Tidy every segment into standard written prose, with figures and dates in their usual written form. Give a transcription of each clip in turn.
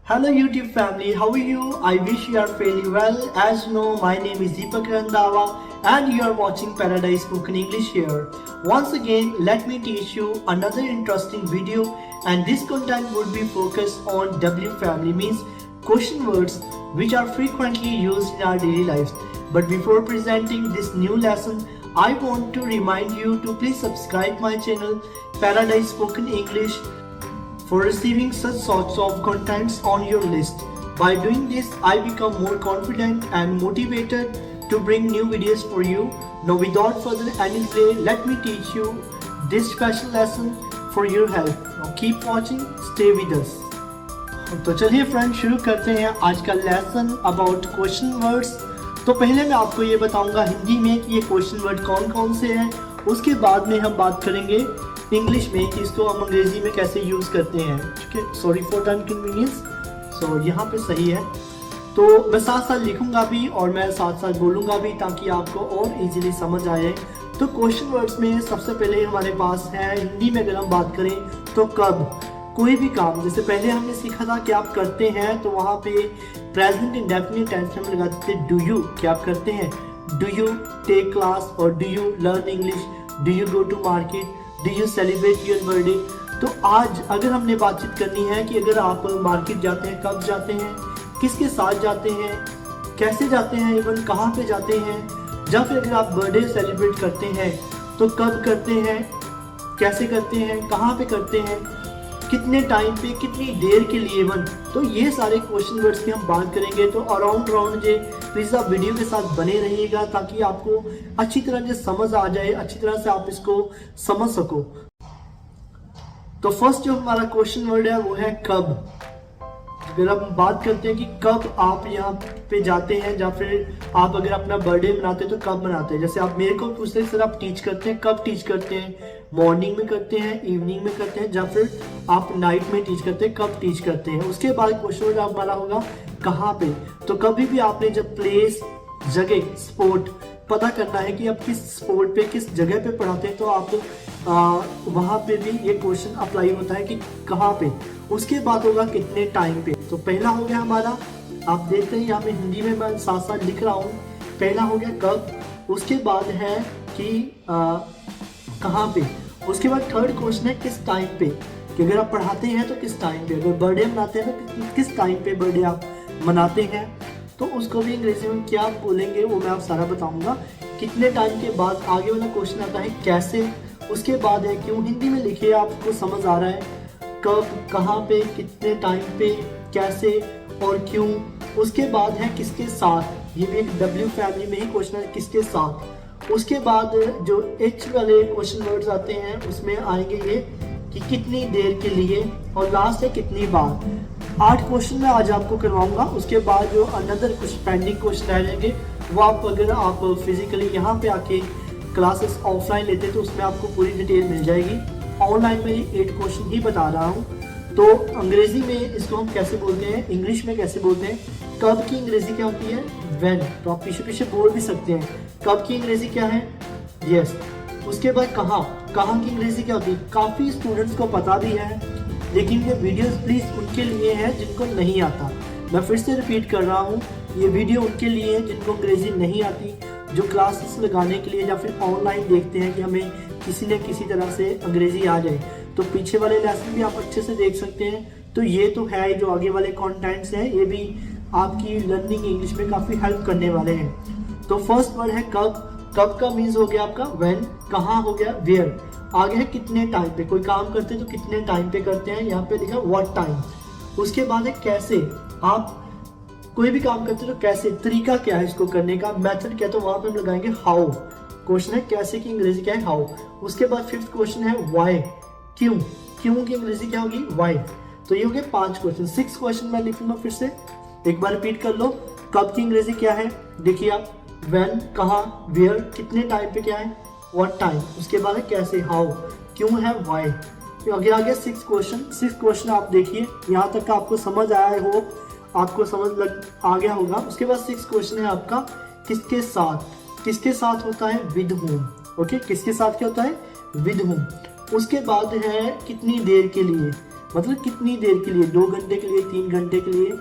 Hello YouTube family, how are you? I wish you are fairly well. As you know, my name is Deepak Randhawa and you are watching Paradise Spoken English here. Once again, let me teach you another interesting video, and this content would be focused on W family, means question words which are frequently used in our daily lives. But before presenting this new lesson, I want to remind you to please subscribe my channel Paradise Spoken English for receiving such sorts of contents on your list. By doing this, I become more confident and motivated to bring new videos for you. Now without further any delay, let me teach you this special lesson for your help. Now keep watching, stay with us. तो चलिए friend, शुरू करते हैं आज का lesson about question words. तो पहले मैं आपको ये बताऊंगा हिंदी में कि ये क्वेश्चन वर्ड कौन कौन से हैं। उसके बाद में हम बात करेंगे इंग्लिश में कि इसको हम अंग्रेजी में कैसे यूज़ करते हैं। ठीक है, सॉरी फॉर द इनकन्वीनियंस। सो यहाँ पे सही है, तो मैं साथ साथ लिखूंगा भी और मैं साथ साथ बोलूँगा भी ताकि आपको और इजीली समझ आए। तो क्वेश्चन वर्ड्स में सबसे पहले हमारे पास है, हिंदी में अगर हम बात करें तो कब, कोई भी काम, जैसे पहले हमने सीखा था कि आप करते हैं, तो वहाँ पे प्रेजेंट इंडेफिनिट टेंस में लगाते थे डू यू, कि आप करते हैं। डू यू टेक क्लास और do you learn English, do you go to market, do you celebrate your birthday. तो आज अगर हमने बातचीत करनी है कि अगर आप मार्केट जाते हैं, कब जाते हैं, किसके साथ जाते हैं, कैसे जाते हैं, इवन कहाँ पे जाते हैं, या फिर अगर आप बर्थडे सेलिब्रेट करते हैं तो कब करते हैं, कैसे करते हैं, कहाँ पे करते हैं, कितने टाइम पे, कितनी देर के लिए इवन। तो ये सारे क्वेश्चन वर्ड्स की हम बात करेंगे। तो अराउंड जे प्लीज़ आप वीडियो के साथ बने रहिएगा ताकि आपको अच्छी तरह से समझ आ जाए, अच्छी तरह से आप इसको समझ सको। तो फर्स्ट जो हमारा क्वेश्चन वर्ड है वो है कब। अगर हम बात करते हैं कि कब आप यहाँ पे जाते हैं, या फिर आप अगर अपना बर्थडे मनाते हैं तो कब मनाते हैं। जैसे आप मेरे को पूछते हैं सर आप टीच करते हैं, कब टीच करते हैं, मॉर्निंग में करते हैं, इवनिंग में करते हैं, या फिर आप नाइट में टीच करते हैं, कब टीच करते हैं। उसके बाद क्वेश्चन वर्ड हमारा होगा कहाँ पे। तो कभी भी आपने जब प्लेस, जगह, स्पोर्ट पता करना है कि आप किस स्पोर्ट पे, किस जगह पे पढ़ाते हैं, तो आप वहाँ पे भी ये क्वेश्चन अप्लाई होता है कि कहाँ पे। उसके बाद होगा कितने टाइम पे। तो पहला हो गया हमारा, आप देखते हैं यहाँ पे हिंदी में मैं साथ साथ लिख रहा हूँ। पहला हो गया कब, उसके बाद है कि कहाँ पे। उसके बाद थर्ड क्वेश्चन है किस टाइम पे, कि अगर आप पढ़ाते हैं तो किस टाइम पे, अगर बर्थडे मनाते हैं तो किस टाइम पे बर्थडे आप मनाते हैं। तो उसको भी अंग्रेजी में क्या बोलेंगे वो मैं आप सारा बताऊंगा। कितने टाइम के बाद आगे वाला क्वेश्चन आता है कैसे। उसके बाद है क्यों, हिंदी में लिखिए आपको समझ आ रहा है, कब, कहाँ पे, कितने टाइम पे, कैसे और क्यों। उसके बाद है किसके साथ, ये भी एक डब्ल्यू फैमिली में ही क्वेश्चन है, किसके साथ। उसके बाद जो एच वाले क्वेश्चन वर्ड्स आते हैं उसमें आएंगे ये कि कितनी देर के लिए, और लास्ट है कितनी बार। 8 क्वेश्चन मैं आज आपको करवाऊंगा। उसके बाद जो अनदर कुछ पेंडिंग क्वेश्चन रह जाएंगे वो आप अगर आप फिजिकली यहाँ पे आके क्लासेस ऑफलाइन लेते तो उसमें आपको पूरी डिटेल मिल जाएगी। ऑनलाइन में 8 क्वेश्चन ही बता रहा हूँ। तो अंग्रेजी में इसको हम कैसे बोलते हैं, इंग्लिश में कैसे बोलते हैं। कब की अंग्रेजी क्या होती है, व्हेन। तो आप पीछे पीछे बोल भी सकते हैं, कब की अंग्रेजी क्या है, यस। उसके बाद कहाँ, कहाँ की अंग्रेजी क्या होती है। काफ़ी स्टूडेंट्स को पता भी है, लेकिन ये वीडियोस प्लीज़ उनके लिए है जिनको नहीं आता। मैं फिर से रिपीट कर रहा हूँ, ये वीडियो उनके लिए है जिनको अंग्रेजी नहीं आती, जो क्लासेस लगाने के लिए या फिर ऑनलाइन देखते हैं कि हमें किसी न किसी तरह से अंग्रेजी आ जाए। तो पीछे वाले लेसन भी आप अच्छे से देख सकते हैं। तो ये तो है, जो आगे वाले कंटेंट्स हैं ये भी आपकी लर्निंग इंग्लिश में काफ़ी हेल्प करने वाले हैं। तो फर्स्ट वर्ड है कब। कब का मीन्स हो गया आपका व्हेन। कहाँ हो गया वेयर। आगे है कितने टाइम पे, कोई काम करते हैं तो कितने टाइम पे करते हैं, यहाँ पे लिखा व्हाट टाइम। उसके बाद है कैसे, आप कोई भी काम करते हैं तो कैसे, तरीका क्या है इसको करने का, मेथड क्या है, तो वहाँ पे हम लगाएंगे हाउ। क्वेश्चन है कैसे की अंग्रेजी क्या है, हाउ। उसके बाद 5th क्वेश्चन है व्हाई, क्यों। क्यों की अंग्रेजी क्या होगी, व्हाई। तो ये हो गए 5 क्वेश्चन। 6th क्वेश्चन मैं लिखूंगा, फिर से एक बार रिपीट कर लो। कब की अंग्रेजी क्या है, देखिए आप, व्हेन, कहाँ, वेयर, कितने टाइम पे क्या है, व्हाट टाइम। उसके बाद है कैसे, हाउ, क्यों है, व्हाई। आगे आ गया 6th क्वेश्चन। 6th क्वेश्चन आप देखिए, यहाँ तक का आपको समझ आया हो, आपको समझ आ गया होगा। उसके बाद 6th क्वेश्चन है आपका किसके साथ। किसके साथ होता है, विद होम। ओके, किसके साथ क्या होता है, विद होम। उसके बाद है कितनी देर के लिए, मतलब कितनी देर के लिए, 2 घंटे के लिए, 3 घंटे के लिए।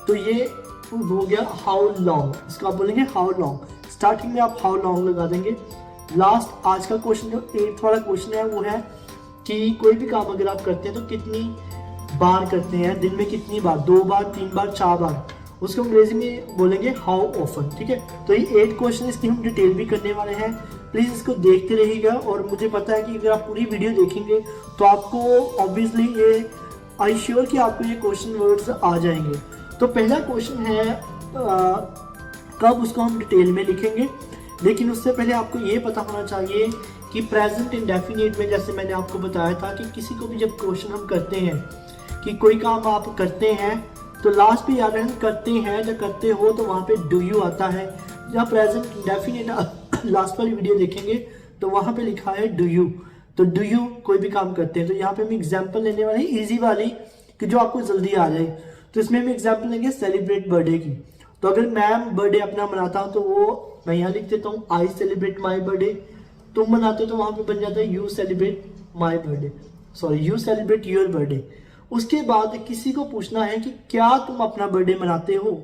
तो ये हो गया हाउ लॉन्ग, इसको आप बोलेंगे हाउ लॉन्ग। स्टार्टिंग में आप हाउ लॉन्ग लगा देंगे। लास्ट आज का क्वेश्चन जो 8th वाला क्वेश्चन है वो है कि कोई भी काम अगर आप करते हैं तो कितनी बार करते हैं, दिन में कितनी बार, 2 बार, 3 बार, 4 बार, उसको अंग्रेजी में बोलेंगे हाउ ऑफन। ठीक है, तो ये 8 क्वेश्चन इसकी हम डिटेल भी करने वाले हैं। प्लीज इसको देखते रहिएगा और मुझे पता है कि अगर आप पूरी वीडियो देखेंगे तो आपको ऑब्वियसली ये आई श्योर कि आपको ये क्वेश्चन वर्ड्स आ जाएंगे। तो पहला क्वेश्चन है कब, उसको हम डिटेल में लिखेंगे, लेकिन उससे पहले आपको ये पता होना चाहिए कि प्रेजेंट इंडेफिनिट में जैसे मैंने आपको बताया था कि किसी को भी जब क्वेश्चन हम करते हैं कि कोई काम आप करते हैं तो लास्ट पे याद रखें करते हैं या करते हो तो वहाँ पे डू यू आता है। जब प्रेजेंट इंडेफिनिट लास्ट वाली वीडियो देखेंगे तो वहाँ पे लिखा है डू यू, तो डू यू कोई भी काम करते हैं। तो यहाँ पे हम एग्जाम्पल लेने वाले हैं इजी वाली कि जो आपको जल्दी आ जाए। तो इसमें हम एग्जाम्पल लेंगे सेलिब्रेट बर्थडे की। तो अगर मैं बर्थडे अपना मनाता हूँ तो वो मैं यहाँ लिख देता हूँ आई सेलिब्रेट माई बर्थडे। तुम मनाते हो तो वहाँ पे बन जाता है you celebrate my birthday, sorry you celebrate your birthday. उसके बाद किसी को पूछना है कि क्या तुम अपना बर्थडे मनाते हो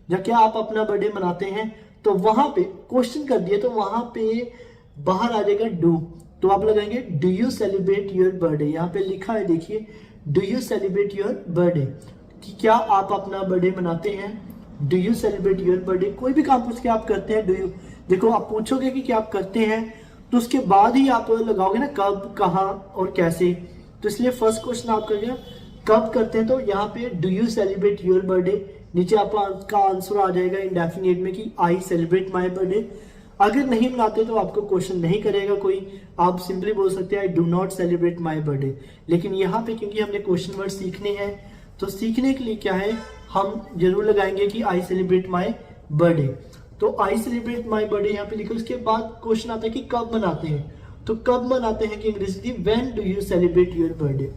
या क्या आप अपना बर्थडे मनाते हैं, तो वहां पे क्वेश्चन कर दिए तो वहां पे बाहर आ जाएगा डू। तो आप लगाएंगे do you celebrate your birthday. यहाँ पे लिखा है देखिए do you celebrate your birthday, कि क्या आप अपना बर्थडे मनाते हैं। Do you celebrate your birthday, कोई भी काम पूछ के आप करते हैं डू यू। देखो आप पूछोगे कि क्या आप करते हैं तो उसके बाद ही आप लगाओगे ना कब, कहाँ और कैसे। तो इसलिए फर्स्ट क्वेश्चन आप करिए कब करते हैं, तो यहाँ पे do you celebrate your birthday, नीचे आपका आंसर आ जाएगा इंडेफिनिट में कि आई सेलिब्रेट माई बर्थडे। अगर नहीं मनाते तो आपको क्वेश्चन नहीं करेगा कोई, आप सिंपली बोल सकते हैं I do not celebrate my birthday. लेकिन यहाँ पे क्योंकि हमने क्वेश्चन वर्ड सीखने हैं तो सीखने के लिए क्या है हम जरूर लगाएंगे कि आई सेलिब्रेट माई बर्थडे। तो आई सेलिब्रेट माई बर्थडे यहाँ पे लिखो। उसके बाद क्वेश्चन आता है कि कब मनाते हैं, तो कब मनाते हैं कि अंग्रेजी थी when do you celebrate your birthday.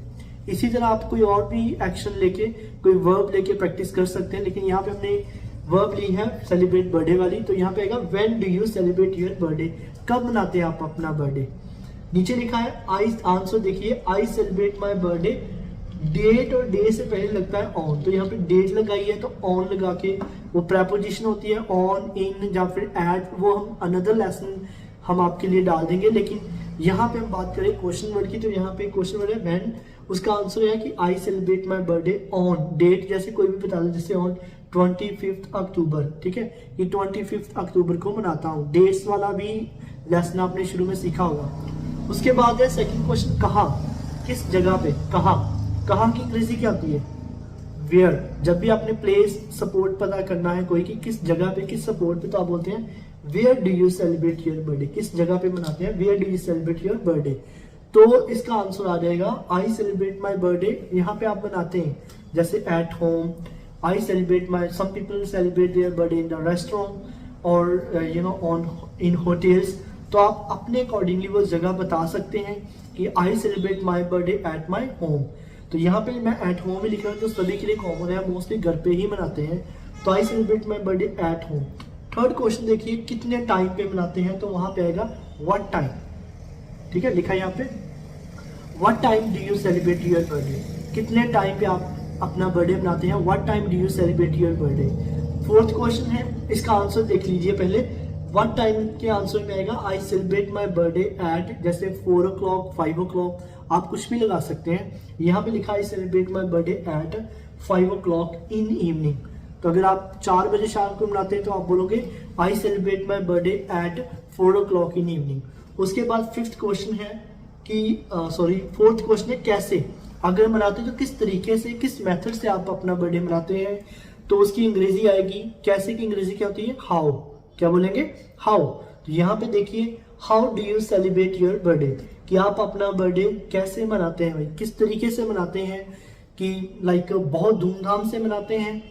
इसी तरह आप कोई और भी एक्शन लेके, कोई वर्ब लेके प्रैक्टिस कर सकते हैं, लेकिन यहाँ पे हमने वर्ब ली है सेलिब्रेट बर्थडे वाली। तो यहाँ पे आएगा when do you celebrate your birthday, कब मनाते हैं आप अपना बर्थडे। नीचे लिखा है आई, आंसर देखिए I celebrate my birthday, date और डे से पहले लगता है ऑन। तो यहाँ पे डेट लगाई है तो ऑन लगा के, वो प्रेपोजिशन होती है ऑन, इन या फिर एट, वो हम अनदर लेसन हम आपके लिए डाल देंगे। लेकिन यहाँ पे हम बात करें क्वेश्चन वर्ड की, तो यहाँ पे क्वेश्चन वर्ड है व्हेन, उसका आंसर है कि I celebrate my birthday on, date जैसे कोई भी बता दे, जैसे ऑन 25 अक्टूबर। ठीक है, ये 25 अक्टूबर को मनाता हूँ। डेट्स वाला भी लेसन आपने शुरू में सीखा होगा। उसके बाद है सेकंड क्वेश्चन कहाँ, किस जगह पे, कहाँ। कहाँ की अंग्रेजी क्या होती है वेयर। जब भी आपने प्लेस सपोर्ट पता करना है कोई कि किस जगह पे, किस सपोर्ट पे, तो आप बोलते हैं where do you celebrate your birthday, किस जगह पे मनाते हैं, where do you celebrate your birthday. तो इसका आंसर आ जाएगा आई सेलिब्रेट माई बर्थडे, यहाँ पे आप मनाते हैं जैसे at home. I celebrate my, some people celebrate their birthday in the restaurant और you know on in hotels. तो आप अपने अकॉर्डिंगली वो जगह बता सकते हैं कि I celebrate my birthday at my home. तो यहाँ पे मैं एट होम ही लिख रहा हूँ, तो सभी के लिए कॉमन है, मोस्टली घर पे ही मनाते हैं। तो I celebrate my birthday at home. Third question देखिए कितने टाइम पे मनाते हैं, तो वहां पे आएगा व्हाट टाइम। ठीक है, लिखा है यहाँ पे what time do you celebrate your birthday, कितने टाइम पे आप अपना बर्थडे मनाते हैं, what time do you celebrate your birthday. Fourth question है, इसका आंसर देख लीजिए पहले। व्हाट टाइम के आंसर में आएगा I celebrate my birthday eight, जैसे 4 o'clock, 5 o'clock, आप कुछ भी लगा सकते हैं। यहाँ पे लिखा है celebrate my birthday eight 5 o'clock in evening. तो अगर आप 4 बजे शाम को मनाते हैं तो आप बोलोगे आई celebrate my birthday eight 4 o'clock in evening. उसके बाद फिफ्थ क्वेश्चन है कि फोर्थ क्वेश्चन है कैसे, अगर मनाते हैं तो किस तरीके से, किस मेथड से आप अपना बर्थडे मनाते हैं। तो उसकी अंग्रेजी आएगी, कैसे की अंग्रेजी क्या होती है, हाउ। क्या बोलेंगे, हाउ। तो यहाँ पे देखिए how do you celebrate your birthday, कि आप अपना बर्थडे कैसे मनाते हैं भाई, किस तरीके से मनाते हैं, कि लाइक बहुत धूमधाम से मनाते हैं,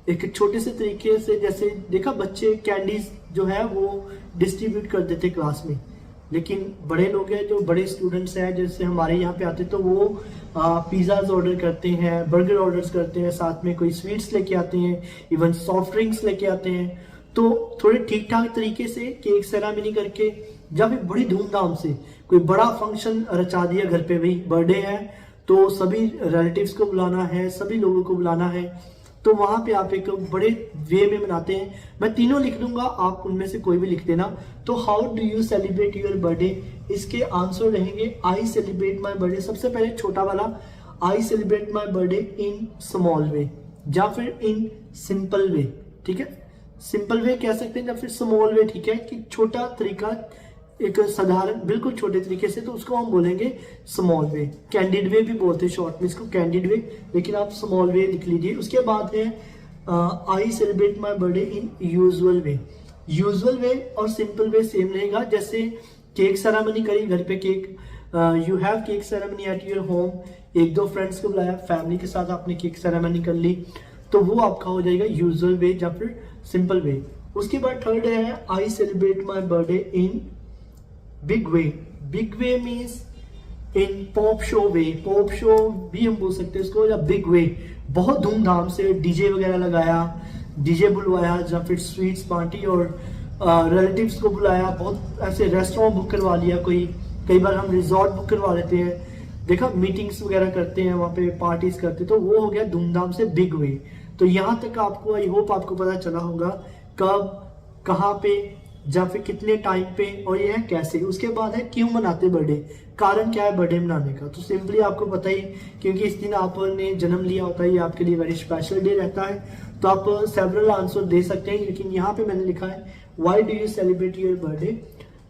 एक छोटे से तरीके से, जैसे देखा बच्चे कैंडीज जो है वो डिस्ट्रीब्यूट कर देते क्लास में, लेकिन बड़े लोग हैं जो बड़े स्टूडेंट्स हैं जैसे हमारे यहाँ पे आते तो वो पिज़्ज़ाज ऑर्डर करते हैं, बर्गर ऑर्डर्स करते हैं, साथ में कोई स्वीट्स लेके आते हैं, इवन सॉफ्ट ड्रिंक्स लेके आते हैं। तो थोड़े ठीक ठाक तरीके से केक सेरेमनी करके या फिर बड़ी धूमधाम से कोई बड़ा फंक्शन रचा दिया घर पे, भाई बर्थडे है तो सभी रिलेटिव्स को बुलाना है, सभी लोगों को बुलाना है, तो वहां पे आप एक बड़े वे में मनाते हैं। मैं तीनों लिख दूंगा, आप उनमें से कोई भी लिख देना। तो how do you celebrate your birthday, इसके आंसर रहेंगे आई सेलिब्रेट माई बर्थडे। सबसे पहले छोटा वाला, आई celebrate my birthday in small way या फिर इन सिंपल वे, ठीक है। सिंपल वे कह सकते हैं या फिर स्मॉल वे, ठीक है, कि छोटा तरीका, एक साधारण बिल्कुल छोटे तरीके से, तो उसको हम बोलेंगे स्मॉल वे। कैंडिड वे भी बोलते हैं शॉर्ट में इसको, कैंडिड वे, लेकिन आप स्मॉल वे लिख लीजिए। उसके बाद है I celebrate my birthday in usual way. Usual way और सिंपल वे सेम रहेगा। जैसे केक सेरेमनी करी घर पे, cake you have cake ceremony at your home, एक दो फ्रेंड्स को बुलाया, फैमिली के साथ आपने केक सेरेमनी कर ली, तो वो आपका हो जाएगा यूजुअल वे या फिर सिंपल वे। उसके बाद थर्ड है I celebrate my birthday in big way. Big way means in pop show way, pop show भी हम बोल सकते हैं इसको, या बिग वे। बहुत धूमधाम से डीजे वगैरह लगाया, डीजे बुलवाया, या फिर स्वीट्स पार्टी और रिलेटिव्स को बुलाया, बहुत ऐसे रेस्टोरेंट बुक करवा लिया, कई बार हम रिजॉर्ट बुक करवा लेते हैं, देखा, मीटिंग्स वगैरह करते हैं, वहाँ पे पार्टीज करते हैं, तो वो हो गया धूमधाम से बिग वे। तो यहाँ तक आपको, आई होप आपको पता चला होगा कब, कहाँ पे, या फिर कितने टाइम पे, और ये है कैसे। उसके बाद है क्यों मनाते बर्थडे, कारण क्या है बर्थडे मनाने का। तो सिंपली आपको पता ही, क्योंकि इस दिन आपने जन्म लिया होता है, ये आपके लिए वेरी स्पेशल डे रहता है। तो आप सेवरल आंसर दे सकते हैं, लेकिन यहाँ पे मैंने लिखा है why do you celebrate your birthday.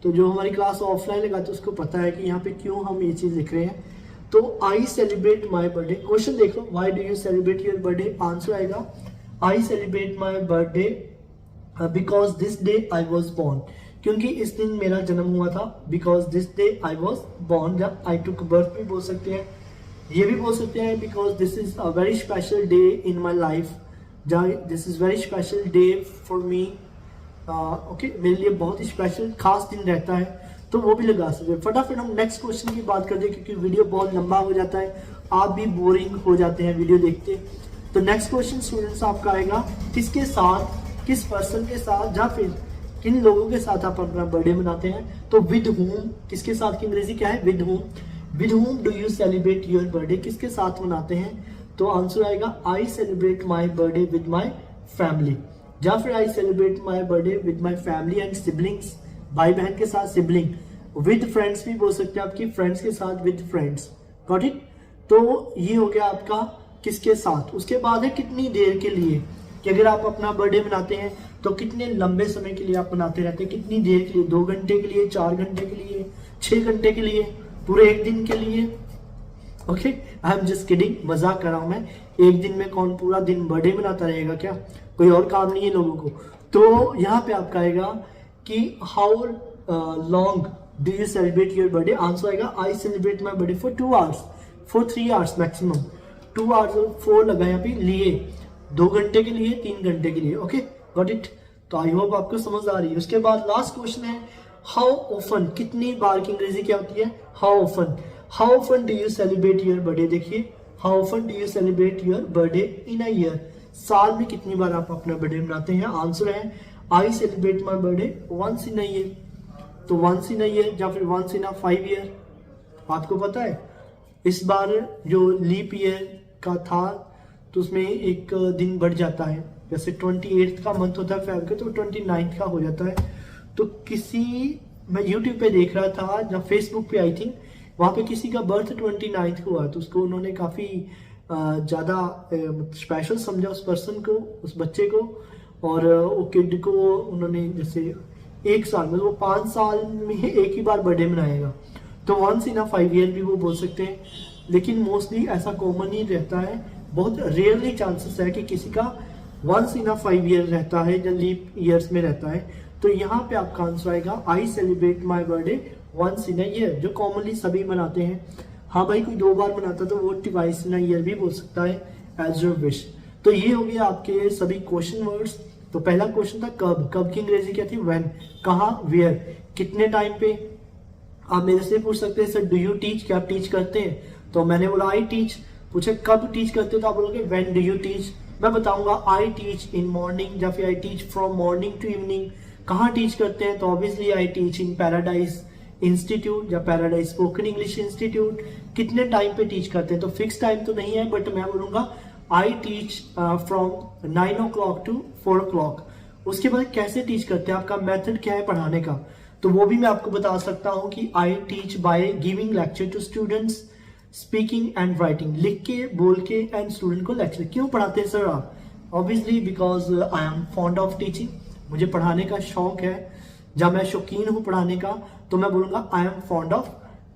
तो जो हमारी क्लास ऑफलाइन लगाते उसको पता है कि यहाँ पे क्यों हम ये चीज लिख रहे हैं। तो I celebrate my birthday, question देख लो, why do you celebrate your birthday, answer आएगा I celebrate my birthday because this day I was born, क्योंकि इस दिन मेरा जन्म हुआ था। Because this day I was born, या आई टुक बर्थ भी बोल सकते हैं, ये भी बोल सकते हैं because this is a very special day in my life, this is very special day for me, okay, मेरे लिए बहुत ही स्पेशल खास दिन रहता है, तो वो भी लगा सकते हैं। फटाफट हम नेक्स्ट क्वेश्चन की बात करते हैं, क्योंकि वीडियो बहुत लंबा हो जाता है, आप भी बोरिंग हो जाते हैं वीडियो देखते। तो नेक्स्ट क्वेश्चन स्टूडेंट्स आपका आएगा, किसके साथ, किस पर्सन के साथ या फिर किन लोगों के साथ आप अपना बर्थडे मनाते हैं। तो विद होम, किसके साथ की अंग्रेजी क्या है, with home. With home do you celebrate your birthday, किसके साथ मनाते हैं। तो आंसर आएगा I celebrate my birthday with my family, या फिर आई celebrate my birthday with my family and siblings, भाई बहन के साथ सिबलिंग। विद फ्रेंड्स भी बोल सकते हैं, आपकी फ्रेंड्स के साथ, विद फ्रेंड्स, गॉट इट। तो ये हो गया आपका किसके साथ। उसके बाद है कितनी देर के लिए, कि अगर आप अपना बर्थडे मनाते हैं तो कितने लंबे समय के लिए आप मनाते रहते हैं, कितनी देर के लिए, 2 घंटे के लिए, 4 घंटे के लिए, 6 घंटे के लिए, पूरे एक दिन के लिए। Okay, I am just kidding, मजाक कर रहा हूं मैं। एक दिन में कौन पूरा दिन बर्थडे मनाता रहेगा, क्या कोई और काम नहीं है लोगों को। तो यहाँ पे आपका आएगा कि how long do you celebrate your birthday, answer आएगा I celebrate my birthday for 2 hours, for 3 hours maximum, 2 hours और 4 लगा यहाँ पे लिए, 2 घंटे के लिए, 3 घंटे के लिए। Okay, got it. तो आई होप आपको समझ आ रही है। उसके बाद लास्ट क्वेश्चन है हाउ ऑफन, कितनी बार की अंग्रेजी क्या होती है, how often. How often do you celebrate your birthday, देखिए how often do you celebrate your birthday in a year, साल में कितनी बार आप अपना बर्थडे मनाते हैं। आंसर है I celebrate my birthday once in a year. तो वंस इन अ ईयर या फिर वंस इन अ 5 ईयर। आपको पता है इस बार जो लीप ईयर का था तो उसमें एक दिन बढ़ जाता है, जैसे 28 का मंथ होता है फेब का, तो 29 का हो जाता है। तो मैं यूट्यूब पे देख रहा था या फेसबुक पे, आई थिंक वहाँ पे किसी का बर्थ 29 को हुआ, तो उसको उन्होंने काफ़ी ज़्यादा स्पेशल समझा उस पर्सन को, उस बच्चे को, और वो किड को उन्होंने जैसे 1 साल में, वो 5 साल में एक ही बार बर्थडे मनाएगा, तो वंस इन अ 5 ईयर भी वो बोल सकते हैं। लेकिन मोस्टली ऐसा कॉमन ही रहता है, बहुत रेयरली चांसेस है कि किसी का वंस इन अ 5 ईयर रहता है या लीप ईयर्स में रहता है। तो यहाँ पे आपका आंसर आएगा I celebrate my birthday once in a year, जो कॉमनली सभी मनाते हैं। हाँ भाई, कोई 2 बार मनाता तो वो ट्वाइस इन अ ईयर भी बोल सकता है, एज योर विश। तो ये हो गया आपके सभी क्वेश्चन वर्ड्स। तो पहला क्वेश्चन था कब, कब की अंग्रेजी क्या थी, व्हेन, कहाँ, वेयर, कितने टाइम पे। आप मेरे से पूछ सकते हैं सर डू यू टीच, क्या आप टीच करते हैं, तो मैंने बोला आई टीच। पूछे कब टीच करते हो, तो आप बोलोगे व्हेन डू यू टीच। मैं बताऊंगा आई टीच इन मॉर्निंग या फिर I teach from morning to evening. कहाँ टीच करते हैं, तो obviously I teach in Paradise Institute या पैराडाइज स्पोकन इंग्लिश इंस्टीट्यूट कितने टाइम पे टीच करते हैं, तो फिक्स टाइम तो नहीं है, बट मैं बोलूँगा आई teach from 9 o'clock to 4 o'clock। उसके बाद कैसे टीच करते हैं, आपका मेथड क्या है पढ़ाने का, तो वो भी मैं आपको बता सकता हूँ कि I teach by giving lecture to students, speaking and writing, लिख के बोल के एंड स्टूडेंट को लेक्चर। क्यों पढ़ाते हैं सर आप? Obviously because I am fond of teaching, मुझे पढ़ाने का शौक है। जब मैं शौकीन हूँ पढ़ाने का तो मैं बोलूँगा I am fond of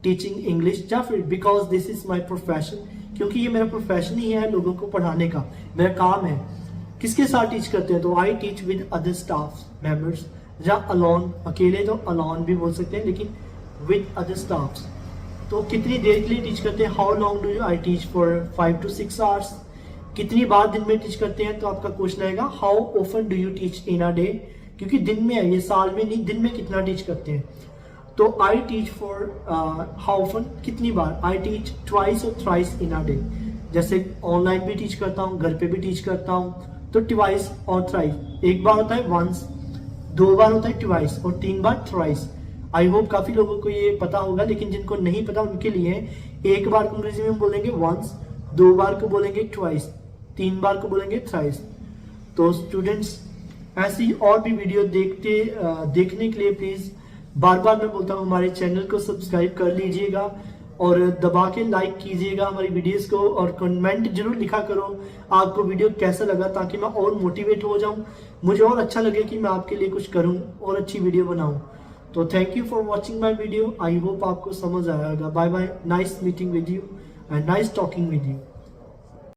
teaching English, या फिर because this is my profession, क्योंकि ये मेरा प्रोफेशन ही है लोगों को पढ़ाने का, मेरा काम है। किसके साथ टीच करते हैं, तो I teach with other staff members, या अलोन, अकेले तो अलोन भी बोल सकते हैं, लेकिन विद अदर स्टाफ्स। तो कितनी देर के लिए टीच करते हैं, how long do I teach for 5 to 6 hours। कितनी बार दिन में टीच करते हैं, तो आपका क्वेश्चन आएगा how often do you teach in a day, क्योंकि दिन में है ये, साल में नहीं, दिन में कितना टीच करते हैं। तो I teach for how often, कितनी बार, आई टीच ट्वाइस और थ्राइस इन अ डे। जैसे ऑनलाइन भी टीच करता हूँ, घर पे भी टीच करता हूँ, तो ट्वाइस और थ्राइस। एक बार होता है वंस, 2 बार होता है ट्वाइस, और 3 बार थ्राइस। आई होप काफी लोगों को ये पता होगा, लेकिन जिनको नहीं पता उनके लिए एक बार को अंग्रेजी में बोलेंगे वंस, 2 बार को बोलेंगे ट्वाइस, 3 बार को बोलेंगे थ्राइस। तो स्टूडेंट्स ऐसी और भी वीडियो देखने के लिए प्लीज बार बार मैं बोलता हूँ हमारे चैनल को सब्सक्राइब कर लीजिएगा और दबा के लाइक कीजिएगा हमारी वीडियोस को, और कमेंट जरूर लिखा करो आपको वीडियो कैसा लगा, ताकि मैं और मोटिवेट हो जाऊं, मुझे और अच्छा लगे कि मैं आपके लिए कुछ करूं और अच्छी वीडियो बनाऊं। तो thank you for watching my video, I hope आपको समझ आया होगा। Bye bye, nice meeting with you and nice talking with you.